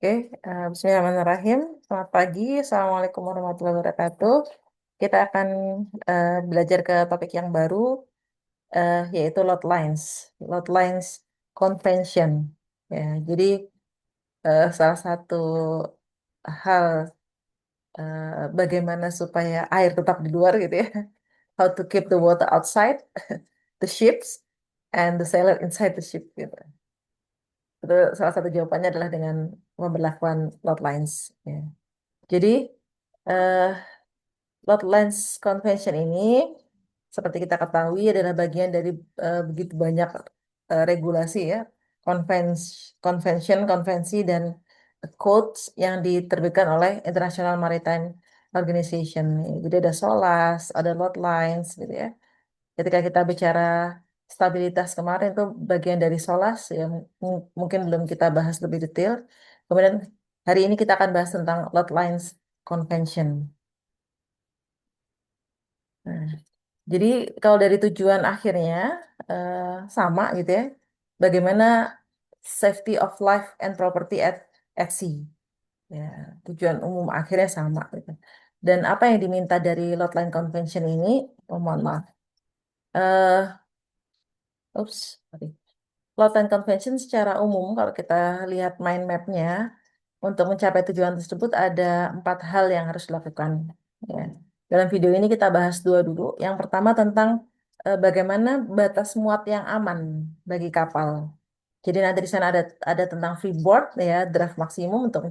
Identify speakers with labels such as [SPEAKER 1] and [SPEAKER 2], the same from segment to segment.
[SPEAKER 1] Oke, Bismillahirrahmanirrahim. Selamat pagi, Assalamualaikum warahmatullahi wabarakatuh. Kita akan belajar ke topik yang baru, yaitu load lines. Load lines convention. Ya, jadi salah satu hal bagaimana supaya air tetap di luar gitu ya. How to keep the water outside the ships and the sailor inside the ship gitu. Itu salah satu jawabannya adalah dengan pemberlakuan load lines. Ya. Jadi eh, Load Lines Convention ini, seperti kita ketahui, adalah bagian dari begitu banyak regulasi ya, konvensi, dan codes yang diterbitkan oleh International Maritime Organization. Jadi ada SOLAS, ada Load Lines, gitu ya. Ketika kita bicara stabilitas kemarin itu bagian dari SOLAS, ya mungkin belum kita bahas lebih detail. Kemudian hari ini kita akan bahas tentang Load Lines Convention. Nah, jadi kalau dari tujuan akhirnya eh, sama gitu ya, bagaimana safety of life and property at sea. Ya, tujuan umum akhirnya sama gitu. Dan apa yang diminta dari Lot Line Convention ini, oh, mohon maaf. Eh, sorry. Lot Line Convention secara umum kalau kita lihat mind map-nya, untuk mencapai tujuan tersebut ada 4 hal yang harus dilakukan. Ya. Dalam video ini kita bahas dua dulu. Yang pertama tentang bagaimana batas muat yang aman bagi kapal. Jadi nanti di sana ada tentang freeboard ya, draft maksimum untuk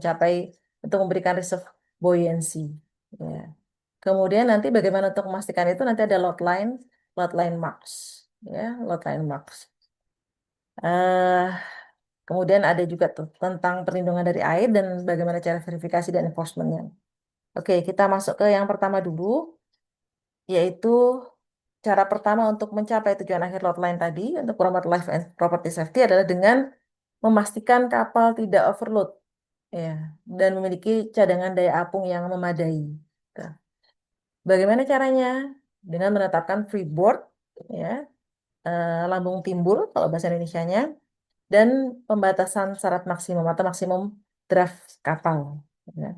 [SPEAKER 1] memberikan reserve buoyancy. Ya. Kemudian nanti bagaimana untuk memastikan itu nanti ada load line marks, ya, load line marks. Eh, Kemudian ada juga tuh tentang perlindungan dari air dan bagaimana cara verifikasi dan enforcement-nya. Oke, kita masuk ke yang pertama dulu, yaitu cara pertama untuk mencapai tujuan akhir lot line tadi untuk promote life and property safety adalah dengan memastikan kapal tidak overload, ya, dan memiliki cadangan daya apung yang memadai. Tuh. Bagaimana caranya? Dengan menetapkan freeboard, ya, lambung timbul kalau bahasa Indonesianya, dan pembatasan syarat maksimum atau maksimum draft kapal. Ya.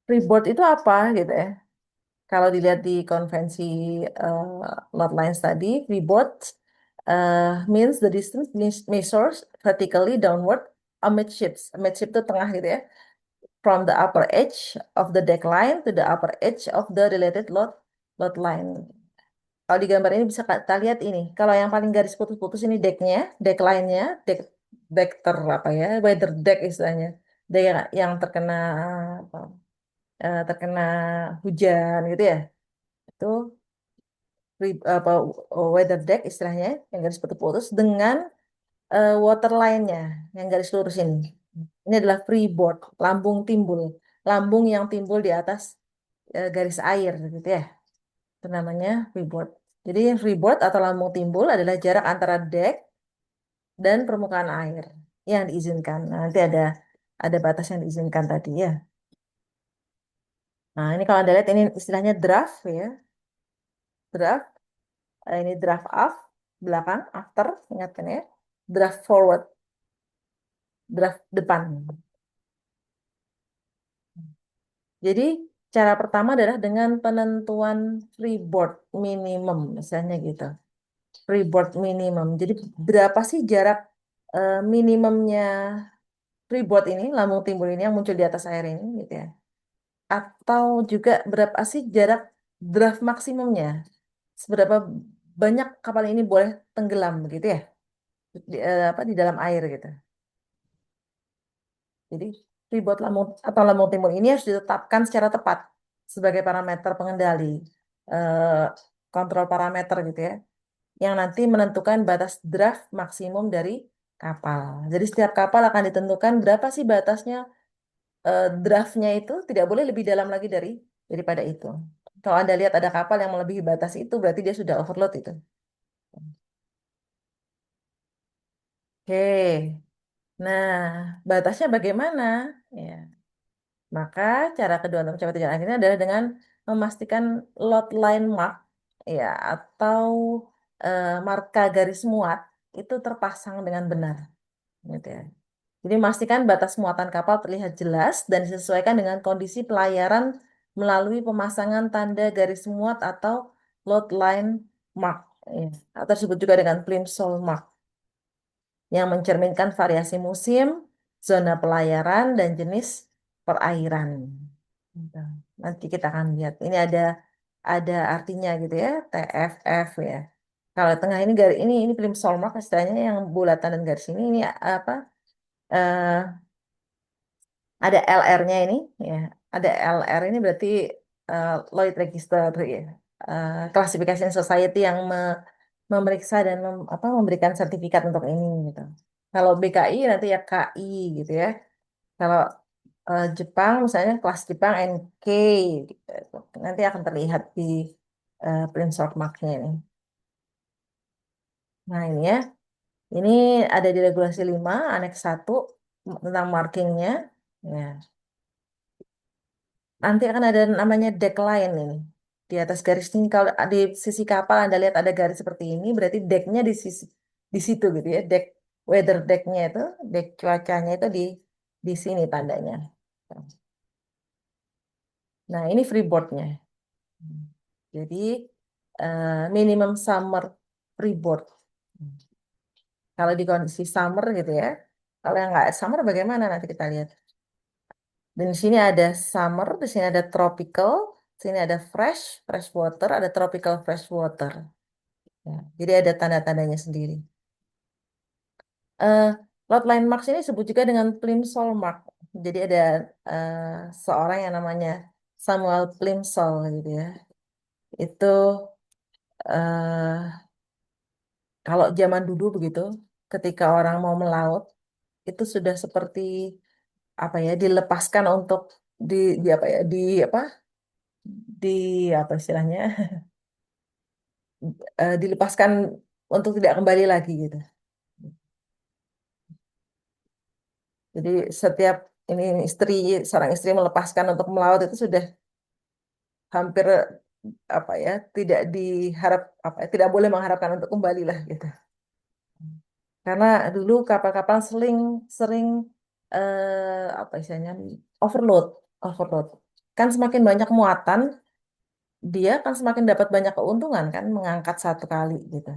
[SPEAKER 1] Freeboard itu apa gitu ya? Kalau dilihat di konvensi lot lines tadi, freeboard means the distance measures vertically downward amidships. Amidship itu tengah gitu ya. From the upper edge of the deck line to the upper edge of the related lot line. Kalau di gambar ini bisa kita lihat ini. Kalau yang paling garis putus-putus ini decknya, deck line-nya, deck apa ya, weather deck istilahnya. Deck yang terkena apa, terkena hujan gitu ya. Itu apa weather deck istilahnya yang garis putus-putus dengan water line-nya yang garis lurus ini. Ini adalah freeboard, lambung timbul, lambung yang timbul di atas garis air gitu ya. Itu namanya freeboard. Jadi freeboard atau lambung timbul adalah jarak antara deck dan permukaan air yang diizinkan. Nah, nanti ada batas yang diizinkan tadi ya. Nah, ini kalau Anda lihat ini istilahnya draft ya. Draft, ini draft aft, belakang, after, ingatkan ya. Draft forward, draft depan. Jadi cara pertama adalah dengan penentuan freeboard minimum, misalnya gitu. Freeboard minimum. Jadi berapa sih jarak minimumnya freeboard ini, lambung timbul ini yang muncul di atas air ini, gitu ya. Atau juga berapa sih jarak draft maksimumnya? Seberapa banyak kapal ini boleh tenggelam, begitu ya, di dalam air gitu. Jadi ribot lambung atau lambung timbul ini harus ditetapkan secara tepat sebagai parameter pengendali eh, kontrol parameter gitu ya, yang nanti menentukan batas draft maksimum dari kapal. Jadi setiap kapal akan ditentukan berapa sih batasnya draftnya itu tidak boleh lebih dalam lagi daripada itu. Kalau Anda lihat ada kapal yang melebihi batas itu berarti dia sudah overload itu. Oke. Nah, batasnya bagaimana? Ya. Maka cara kedua untuk mencapai tujuan akhirnya adalah dengan memastikan lot line mark ya atau marka garis muat itu terpasang dengan benar gitu ya. Jadi memastikan batas muatan kapal terlihat jelas dan disesuaikan dengan kondisi pelayaran melalui pemasangan tanda garis muat atau load line mark, ya, atau disebut juga dengan plimsoll mark, yang mencerminkan variasi musim, zona pelayaran, dan jenis perairan. Gitu. Nanti kita akan lihat. Ini ada artinya gitu ya, TFF ya. Kalau tengah ini garis ini plimsoll mark istilahnya yang bulatan dan garis ini apa? eh, ada LR-nya ini ya. Ada LR ini berarti Lloyd Register ya. Classification Society yang memeriksa dan memberikan sertifikat untuk ini gitu. Kalau BKI nanti ya KI gitu ya. Kalau Jepang misalnya kelas Jepang NK gitu. Nanti akan terlihat di print short mark-nya ini. Nah ini ya. Ini ada di regulasi 5 aneks 1 tentang markingnya. Ya. Nanti akan ada namanya deck line ini. Di atas garis ini kalau di sisi kapal Anda lihat ada garis seperti ini, berarti decknya di situ gitu ya. Deck weather decknya itu, deck cuacanya itu di sini tandanya. Nah, ini freeboardnya. Jadi minimum summer freeboard. Kalau di kondisi summer gitu ya. Kalau yang nggak summer bagaimana nanti kita lihat. Dan di sini ada summer, di sini ada tropical, di sini ada fresh water, ada tropical fresh water. Ya, jadi ada tanda-tandanya sendiri. Eh Lot line marks ini disebut juga dengan Plimsoll mark. Jadi ada eh, seorang yang namanya Samuel Plimsoll gitu ya. Itu eh kalau zaman dulu begitu, ketika orang mau melaut, itu sudah seperti apa ya, dilepaskan untuk di apa ya, di apa istilahnya, dilepaskan untuk tidak kembali lagi gitu. Jadi setiap ini seorang istri melepaskan untuk melaut itu sudah hampir apa ya, tidak diharap apa ya, tidak boleh mengharapkan untuk kembali lah gitu. Karena dulu kapal-kapal sering sering apa istilahnya overload, overload. Kan semakin banyak muatan, dia kan semakin dapat banyak keuntungan kan mengangkat satu kali gitu.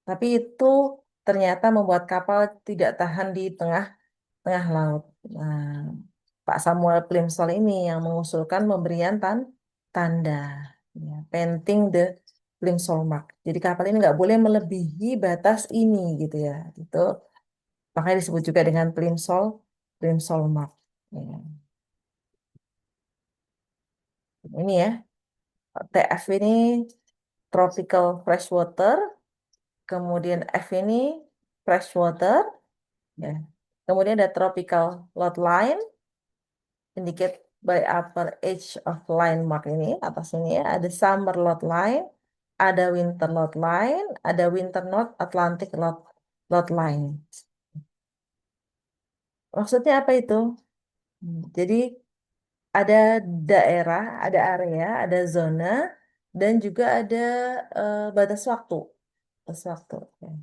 [SPEAKER 1] Tapi itu ternyata membuat kapal tidak tahan di tengah tengah laut. Nah, Pak Samuel Plimsoll ini yang mengusulkan pemberian tanda ya, painting the Plimsoll mark. Jadi kapal ini nggak boleh melebihi batas ini gitu ya. Itu makanya disebut juga dengan Plimsoll mark. Ya. Ini ya, TF ini tropical freshwater, kemudian F ini freshwater, ya. Kemudian ada tropical load line, indicate by upper edge of line mark ini, atas ini ya, ada summer load line, ada winter load line, ada winter north Atlantic load line. Maksudnya apa itu? Jadi ada daerah, ada area, ada zona, dan juga ada batas waktu. Batas waktu. Ya.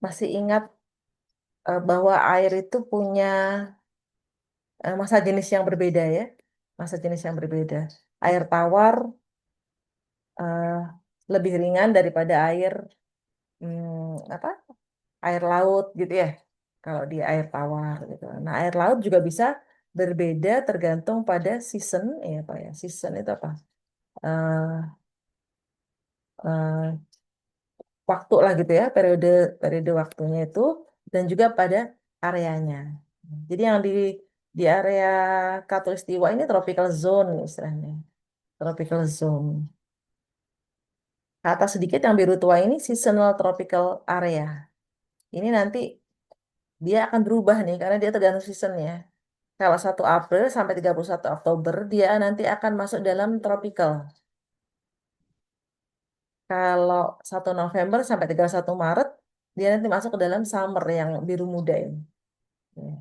[SPEAKER 1] Masih ingat bahwa air itu punya masa jenis yang berbeda ya, masa jenis yang berbeda. Air tawar eh, lebih ringan daripada air apa? Air laut gitu ya. Kalau di air tawar gitu. Nah, air laut juga bisa berbeda tergantung pada season ya Pak ya. Season itu apa? Eh, eh, Waktu lah gitu ya, periode periode waktunya itu dan juga pada areanya. Jadi yang di area Khatulistiwa ini tropical zone istilahnya. Tropical zone. Ke atas sedikit yang biru tua ini seasonal tropical area. Ini nanti dia akan berubah nih karena dia tergantung seasonnya. Kalau 1 April sampai 31 Oktober dia nanti akan masuk dalam tropical. Kalau 1 November sampai 31 Maret dia nanti masuk ke dalam summer yang biru muda ini. Ya,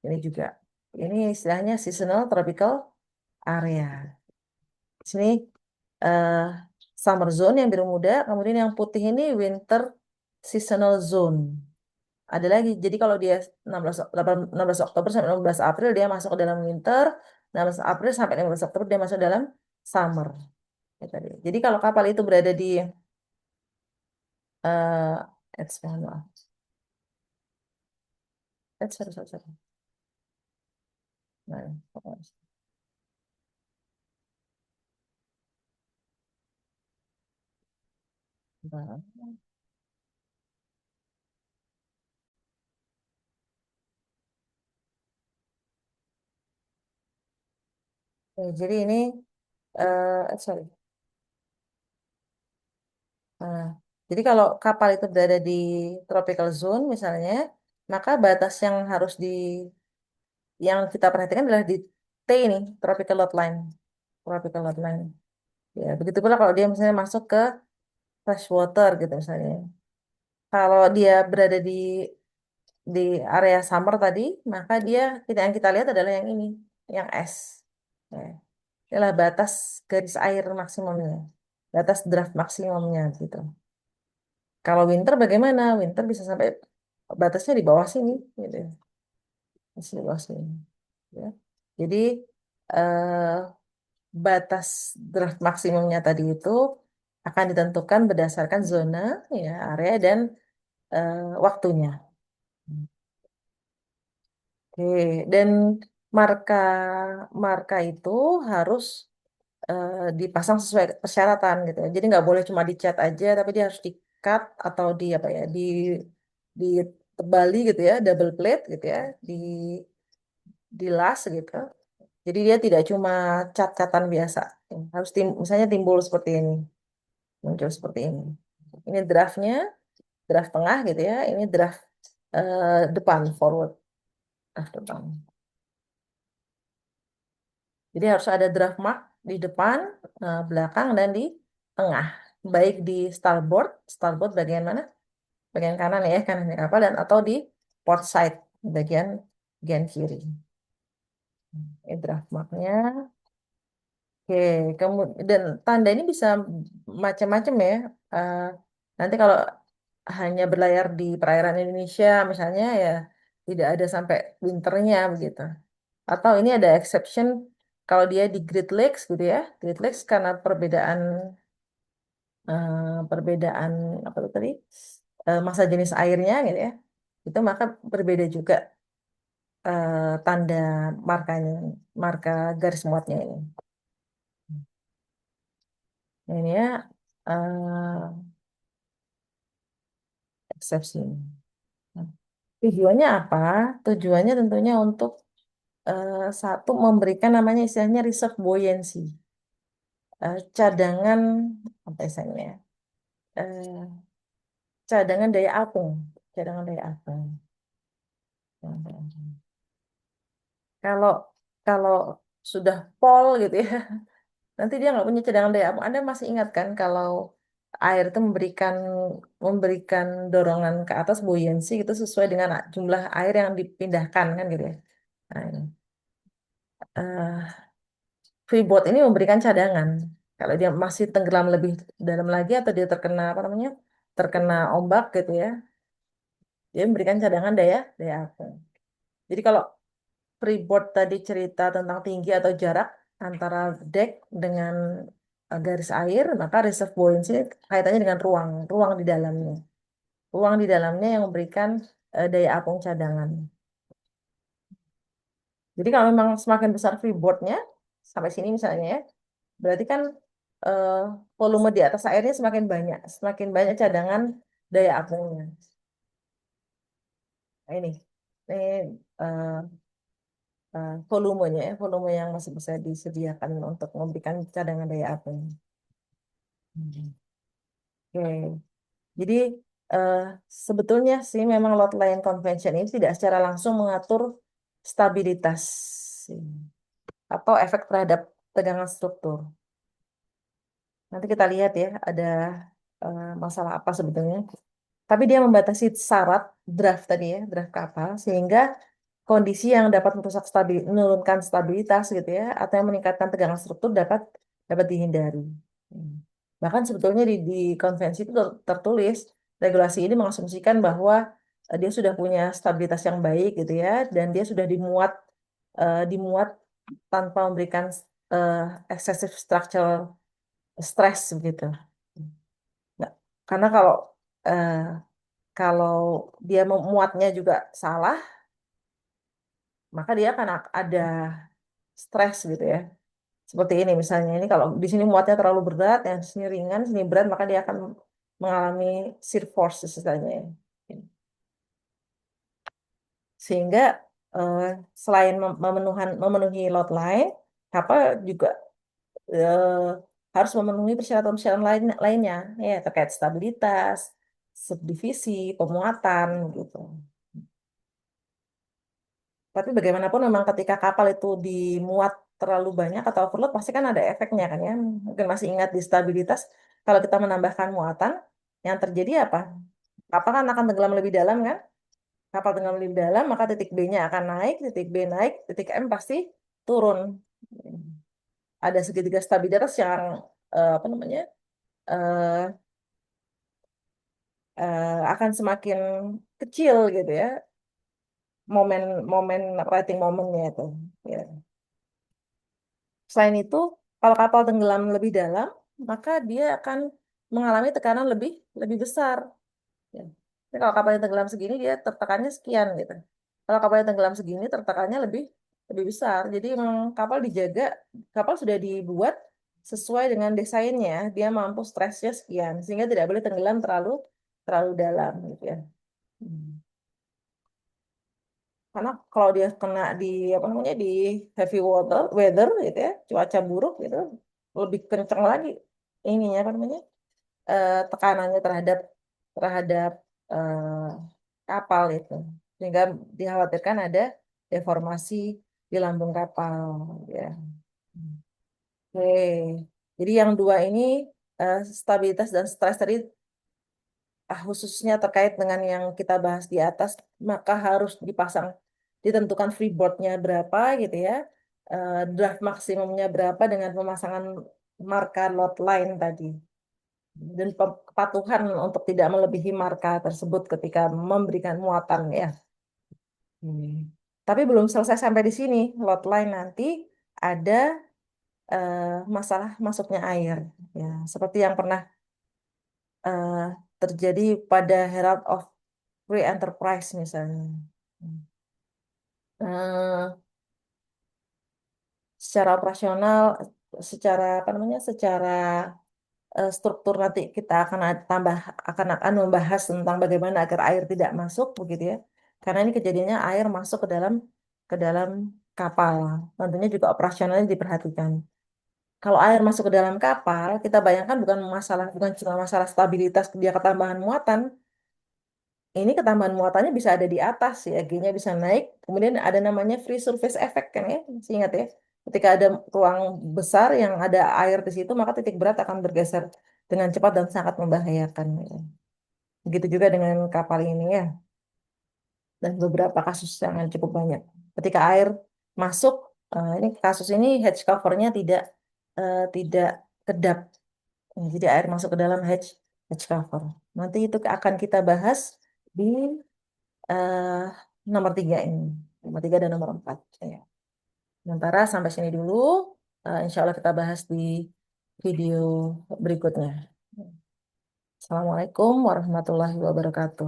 [SPEAKER 1] ini juga. Ini istilahnya seasonal tropical area. Di sini eh, summer zone yang biru muda, kemudian yang putih ini winter seasonal zone. Ada lagi. Jadi kalau dia 16 Oktober sampai 15 April dia masuk ke dalam winter, 16 April sampai 15 Oktober dia masuk dalam summer. Ya tadi. Jadi kalau kapal itu berada di maaf. Sorry, sorry, sorry. Nah, nah. Jadi ini sorry. Nah, jadi kalau kapal itu berada di tropical zone misalnya, maka batas yang kita perhatikan adalah di T ini, tropical load line. Tropical load line. Ya, begitu pula kalau dia misalnya masuk ke freshwater gitu misalnya. Kalau dia berada di area summer tadi, maka yang kita lihat adalah yang ini, yang S. Ya, inilah batas garis air maksimumnya, batas draft maksimumnya gitu. Kalau winter bagaimana? Winter bisa sampai batasnya di bawah sini, gitu. Masih di bawah sini. Ya. Jadi eh, batas draft maksimumnya tadi itu akan ditentukan berdasarkan zona, ya, area dan waktunya. Oke, dan marka marka itu harus dipasang sesuai persyaratan gitu. Jadi nggak boleh cuma dicat aja, tapi dia harus di-cut atau di apa ya, ditebali gitu ya, double plate gitu ya, dilas gitu. Jadi dia tidak cuma cat-catan biasa. Harus misalnya timbul seperti ini, muncul seperti ini. Ini draftnya, draft tengah gitu ya. Ini draft depan, forward, draft depan. Jadi harus ada draft mark di depan, belakang, dan di tengah. Baik di starboard bagian mana? Bagian kanan ya, kanannya kapal, dan atau di port side, bagian bagian kiri. Ini draft marknya. Oke, dan tanda ini bisa macam-macam ya. Eh, Nanti kalau hanya berlayar di perairan Indonesia misalnya ya tidak ada sampai winternya begitu. Atau ini ada exception kalau dia di Great Lakes gitu ya. Great Lakes karena perbedaan apa itu tadi, masa jenis airnya gitu ya. Itu maka berbeda juga tanda markanya, marka garis muatnya ini. Nah, ini ya eksepsi. Nah, tujuannya apa? Tujuannya tentunya untuk satu memberikan namanya istilahnya reserve buoyancy. Cadangan apa istilahnya? Eh, Cadangan daya apung, cadangan daya apung. Kalau kalau sudah pol gitu ya, nanti dia nggak punya cadangan daya apung. Anda masih ingat kan kalau air itu memberikan dorongan ke atas buoyancy itu sesuai dengan jumlah air yang dipindahkan kan gitu ya. Nah, ini. Eh, Freeboard ini memberikan cadangan. Kalau dia masih tenggelam lebih dalam lagi atau dia terkena apa namanya, terkena ombak gitu ya, dia memberikan cadangan daya daya apung. Jadi kalau freeboard tadi cerita tentang tinggi atau jarak antara deck dengan garis air, maka reserve buoyancy kaitannya dengan ruang di dalamnya. Ruang di dalamnya yang memberikan daya apung cadangan. Jadi kalau memang semakin besar freeboardnya, sampai sini misalnya ya, berarti kan eh, volume di atas airnya semakin banyak cadangan daya apungnya. Nah, ini eh, volumenya ya, volume yang masih bisa disediakan untuk memberikan cadangan daya apung. Hmm. Oke, jadi eh, sebetulnya sih memang load line convention ini tidak secara langsung mengatur stabilitas atau efek terhadap tegangan struktur. Nanti kita lihat ya, ada masalah apa sebetulnya. Tapi dia membatasi syarat draft tadi ya, draft kapal, sehingga kondisi yang dapat menurunkan stabilitas gitu ya, atau yang meningkatkan tegangan struktur dapat dapat dihindari. Hmm. Bahkan sebetulnya di konvensi itu tertulis regulasi ini mengasumsikan bahwa dia sudah punya stabilitas yang baik gitu ya, dan dia sudah dimuat tanpa memberikan eh, excessive structural stress begitu. Nggak. Karena eh, kalau dia memuatnya juga salah, maka dia akan ada stres gitu ya. Seperti ini misalnya, ini kalau di sini muatnya terlalu berat, yang sini ringan, sini berat, maka dia akan mengalami shear force istilahnya ya. Sehingga eh, selain memenuhi load line, kapal juga eh, harus memenuhi persyaratan-persyaratan lainnya, ya terkait stabilitas, subdivisi, pemuatan gitu. Tapi bagaimanapun memang ketika kapal itu dimuat terlalu banyak atau overload pasti kan ada efeknya kan ya. Mungkin masih ingat di stabilitas kalau kita menambahkan muatan yang terjadi apa? Kapal kan akan tenggelam lebih dalam kan? Kapal tenggelam lebih dalam maka titik B-nya akan naik, titik B naik, titik M pasti turun. Ada segitiga stabilitas yang apa namanya? eh, akan semakin kecil gitu ya. Momen rating momennya itu. Ya. Selain itu, kalau kapal tenggelam lebih dalam, maka dia akan mengalami tekanan lebih lebih besar. Ya. Jadi kalau kapalnya tenggelam segini, dia tertekannya sekian gitu. Kalau kapalnya tenggelam segini, tertekannya lebih lebih besar. Jadi memang kapal sudah dibuat sesuai dengan desainnya. Dia mampu stresnya sekian, sehingga tidak boleh tenggelam terlalu terlalu dalam gitu ya. Hmm. Karena kalau dia kena di apa namanya di heavy weather gitu ya, cuaca buruk gitu, lebih kencang lagi ininya apa namanya tekanannya terhadap terhadap eh, kapal itu, sehingga dikhawatirkan ada deformasi di lambung kapal ya. Oke, jadi yang dua ini stabilitas dan stres tadi khususnya terkait dengan yang kita bahas di atas, maka harus ditentukan freeboardnya berapa gitu ya, draft maksimumnya berapa dengan pemasangan marka load line tadi, dan kepatuhan untuk tidak melebihi marka tersebut ketika memberikan muatan ya. Hmm. Tapi belum selesai sampai di sini, load line nanti ada eh, masalah masuknya air, ya, seperti yang pernah eh, terjadi pada Herald of Free Enterprise misalnya. Eh, Secara operasional, secara apa namanya, secara struktur nanti kita akan membahas tentang bagaimana agar air tidak masuk begitu ya. Karena ini kejadiannya air masuk ke dalam kapal. Tentunya juga operasionalnya diperhatikan. Kalau air masuk ke dalam kapal, kita bayangkan bukan cuma masalah stabilitas dia ketambahan muatan, ini ketambahan muatannya bisa ada di atas ya, G-nya bisa naik. Kemudian ada namanya free surface effect kan ya, masih ingat ya. Ketika ada ruang besar yang ada air di situ, maka titik berat akan bergeser dengan cepat dan sangat membahayakan. Ya. Begitu juga dengan kapal ini ya, dan beberapa kasus yang cukup banyak. Ketika air masuk, ini kasus ini hatch covernya tidak kedap. Jadi air masuk ke dalam hatch cover. Nanti itu akan kita bahas di eh nomor 3 ini. Nomor 3 dan nomor 4. Ya. Sementara sampai sini dulu. Insya Allah kita bahas di video berikutnya. Assalamualaikum warahmatullahi wabarakatuh.